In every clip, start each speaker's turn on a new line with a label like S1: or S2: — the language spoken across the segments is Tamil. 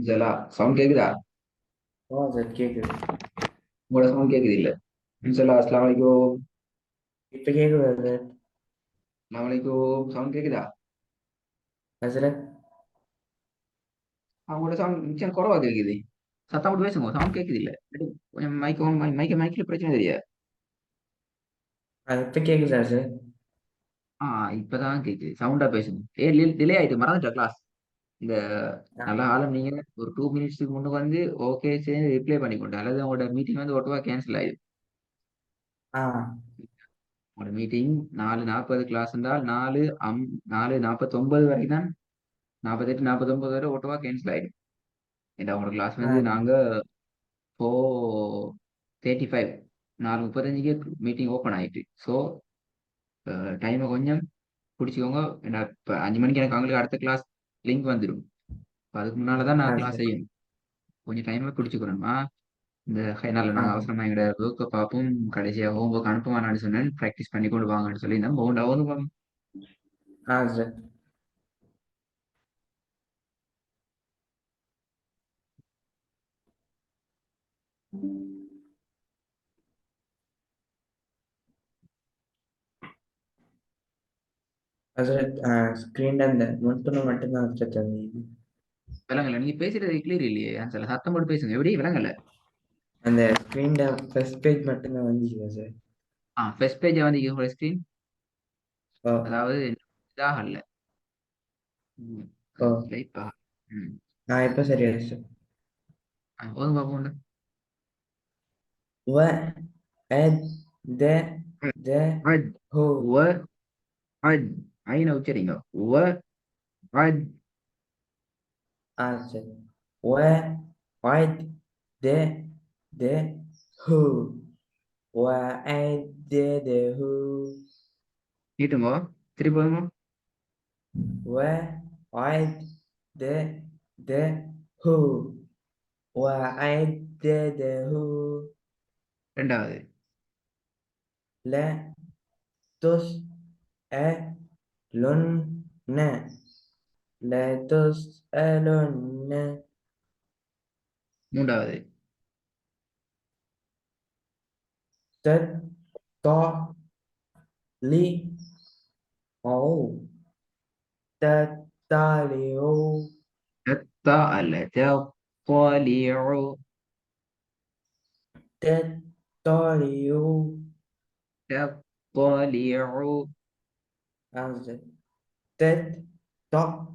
S1: ஜலா சவுண்ட் கேக்குதா?
S2: சார் கேக்குது.
S1: உங்களோட சவுண்ட் கேக்குது இல்ல? ஜலா அஸ்ஸலாமு அலைக்கும்.
S2: இப்ப கேக்குதா சார்?
S1: அஸ்ஸலாமு அலைக்கும். சவுண்ட் கேக்குதா?
S2: ஹசரத்.
S1: உங்களோட சவுண்ட் நிச்சயம் குறவா கேக்குது. சத்தம் போட்டு பேசுங்க, சவுண்ட் கேக்குது இல்ல. இல்லாட்டி கொஞ்சம் மைக்ல பிரச்சனை தெரியாது.
S2: அது இப்ப கேக்குதா சார்?
S1: ஆ இப்பதான் கேக்குது, சவுண்டா பேசுங்க. டிலே ஆயிட்டு மறந்துட்டா கிளாஸ். இந்த
S2: ஆ
S1: நல்ல ஆளும் நீங்க ஒரு 2 மினிட்ஸ்க்கு முன்னுக்கு வந்து ஓகே சரி ரிப்ளை பண்ணிக்கொண்டு அல்லது உங்களோட மீட்டிங் வந்து ஒட்டுவா கேன்சல் ஆயிடும்.
S2: ஆ
S1: உங்களோட மீட்டிங் 4:40 கிளாஸ் இருந்தால் 4:49 வரைக்கும் தான், 48 49 வரை ஓட்டவா கேன்சல் ஆயிடும். இந்த உங்களோட கிளாஸ்
S2: ஆ
S1: வந்து நாங்க 4:35 4:35 மீட்டிங் ஓப்பன் ஆயிட்டு. ஸோ டைமை கொஞ்சம் பிடிச்சிக்கோங்க. ஏன்னா இப்போ 5 மணிக்கு எனக்கு அவங்களுக்கு அடுத்த கிளாஸ் லிங்க் வந்துடும். இப்போ அதுக்கு முன்னால தான்
S2: ஆ
S1: நான் கிளாஸ்
S2: சார்.
S1: செய்யணும். கொஞ்சம் டைமை பிடிச்சிக்கிறோமா. இந்த நல்ல
S2: ஆ
S1: நாங்கள் அவசரமாக எங்களோட ஒர்க்கை பார்ப்போம், கடைசியாக ஹோம் ஒர்க் அனுப்புவான்னு சொன்னேன். ப்ராக்டிஸ் பண்ணி கொண்டு வாங்கன்னு சொல்லி நம்ம ஒன்று
S2: ஆ சார். ஹசரத், ஸ்கிரீன்ல அந்த முன்புணு மட்டும்தான் ஹசரத் இருந்தது.
S1: விலங்கல. நீங்க பேசுறது கிளியர் இல்லையே, சில சத்தம் போட்டு பேசுங்க. எப்படி விலங்கல?
S2: அந்த ஸ்கிரீன்ல ஃபர்ஸ்ட் பேஜ் மட்டும்தான் வந்துச்சு சார்.
S1: ஃபர்ஸ்ட் பேஜ் வந்து உங்களோட ஸ்க்ரீன்
S2: ஓ.
S1: அதாவது இதாக இல்லை.
S2: ஓ.
S1: லைப்பா. ம்.
S2: இப்ப சரியா சார்.
S1: ஓதுங்க பாப்போம்.
S2: வ அத் த த
S1: அட்
S2: ஹோ.
S1: வ அட் ஐன உச்சரிங்க. வ அட்
S2: ஆ சார். வ அத் த த ஹோ. வ அத் த த ஹோ.
S1: நீட்டுங்கோ. திருப்பி போதுங்க.
S2: وعدده وعدده
S1: ரெண்டாவது.
S2: لا تسألن لا تسألن
S1: மூன்றாவது.
S2: تطلعوا تطلعوا
S1: தத்தா அல்ல தலிஉ.
S2: تطلعوا
S1: தலிஉ.
S2: أنزل تطلعوا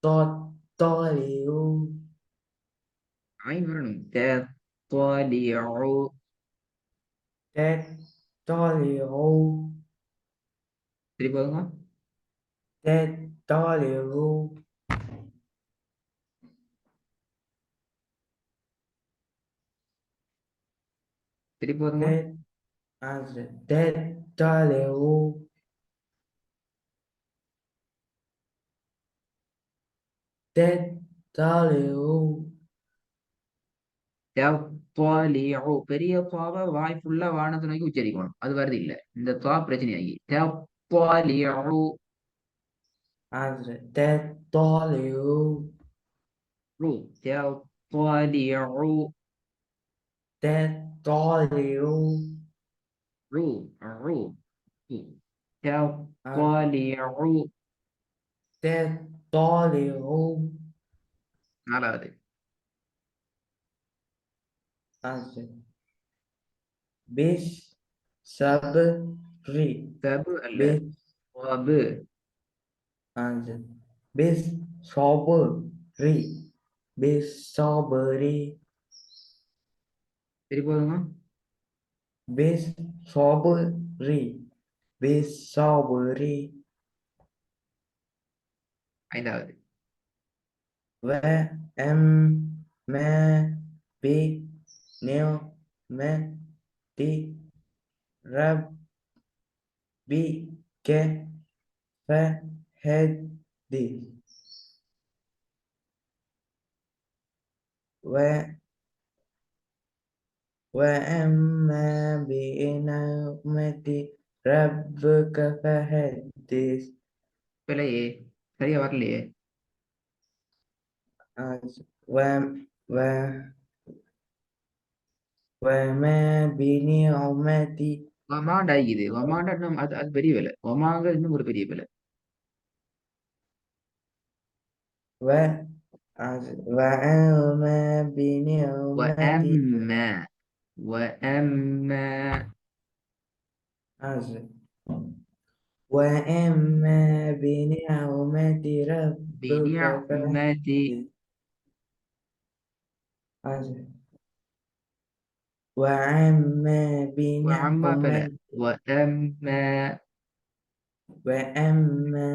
S2: تطلعوا
S1: ஐன் வரணும். தலிஉ.
S2: تطلعوا
S1: திருப்பி போதுங்க.
S2: تطلعوا
S1: திருப்பி போதுங்க.
S2: أنزل تطلعوا تطلعوا
S1: தலிஉ. பெரிய துவாவை வாய் ஃபுல்லா வானத்தை நோக்கி உச்சரிக்கணும். அது வருது இல்ல, இந்த துவா பிரச்சனையாகி தலிஉ.
S2: أنزل تطلعوا
S1: ரு தலிஉ.
S2: تطلعوا
S1: ரு ரு தலிஉ.
S2: تطلعوا
S1: நாலாவது.
S2: أنزل بالصبر
S1: தபு அல்ல,
S2: بس
S1: வபு.
S2: أنزل بالصبر بالصبر
S1: திருப்பி போதுங்க.
S2: بالصبر بالصبر
S1: ஐந்தாவது.
S2: وأما بنعمة ربك فحدث وأما بنعمة ربك فحدث.
S1: பிழையே, சரியா வரலையே.
S2: و و وما بنعمتي
S1: ஒமாண்டா இது ஒமாண்டா இன்னும் அது அது பெரிய வேலை. ஒமாங்க இன்னும் ஒரு பெரிய வேலை.
S2: و وأما بنعمتي
S1: وأما وأما
S2: آسف. وأما بنعمة ربك
S1: بنعمة
S2: فحدث. آسف. وأما
S1: وعما فلا
S2: بنعمة
S1: وأما
S2: وأما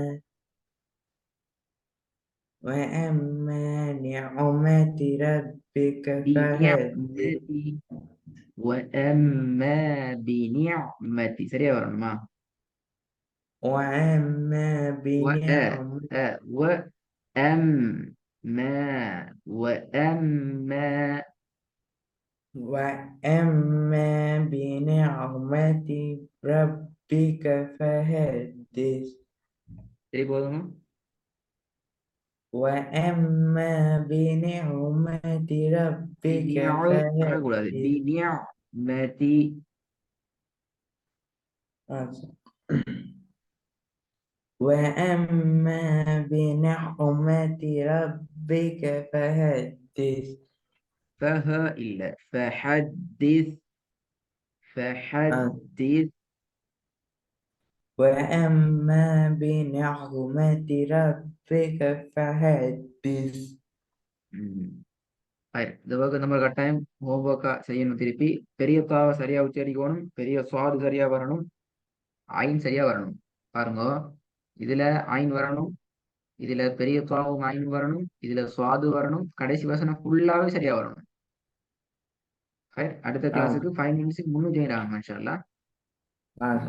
S2: وأما نعمة ربك فحدث.
S1: بنعمة وأما بنعمة சரியா வரணுமா.
S2: وأما
S1: و
S2: بنعمة
S1: وأما
S2: وأما بنعمة ربك فحدث.
S1: சரி போதுமா.
S2: وأما بنعمة ربك
S1: சொல்லக்கூடாது.
S2: فحدث.
S1: بنعمة
S2: وأما بنعمة ربك فحدث.
S1: فها إلا فحدث فحدث.
S2: وأما بنعمة ربك فحدث.
S1: இந்த ஒர்க் நம்ம கட்டாயம் ஹோம் ஒர்க்கா செய்யணும். திருப்பி பெரிய தாவை சரியா உச்சரிக்கணும், பெரிய சுவாது சரியா வரணும், ஆயின் சரியா வரணும். பாருங்க, இதுல ஆயின் வரணும், இதுல பெரிய துவாவும் ஆயின் வரணும், இதுல சுவாது வரணும், கடைசி வசனம் ஃபுல்லாவே சரியா வரணும். அடுத்த கிளாஸுக்கு 5 நிமிஷத்துக்கு முன்னும் ஜாயின் ஆகணும் இன்ஷா அல்லாஹ்.
S2: آه.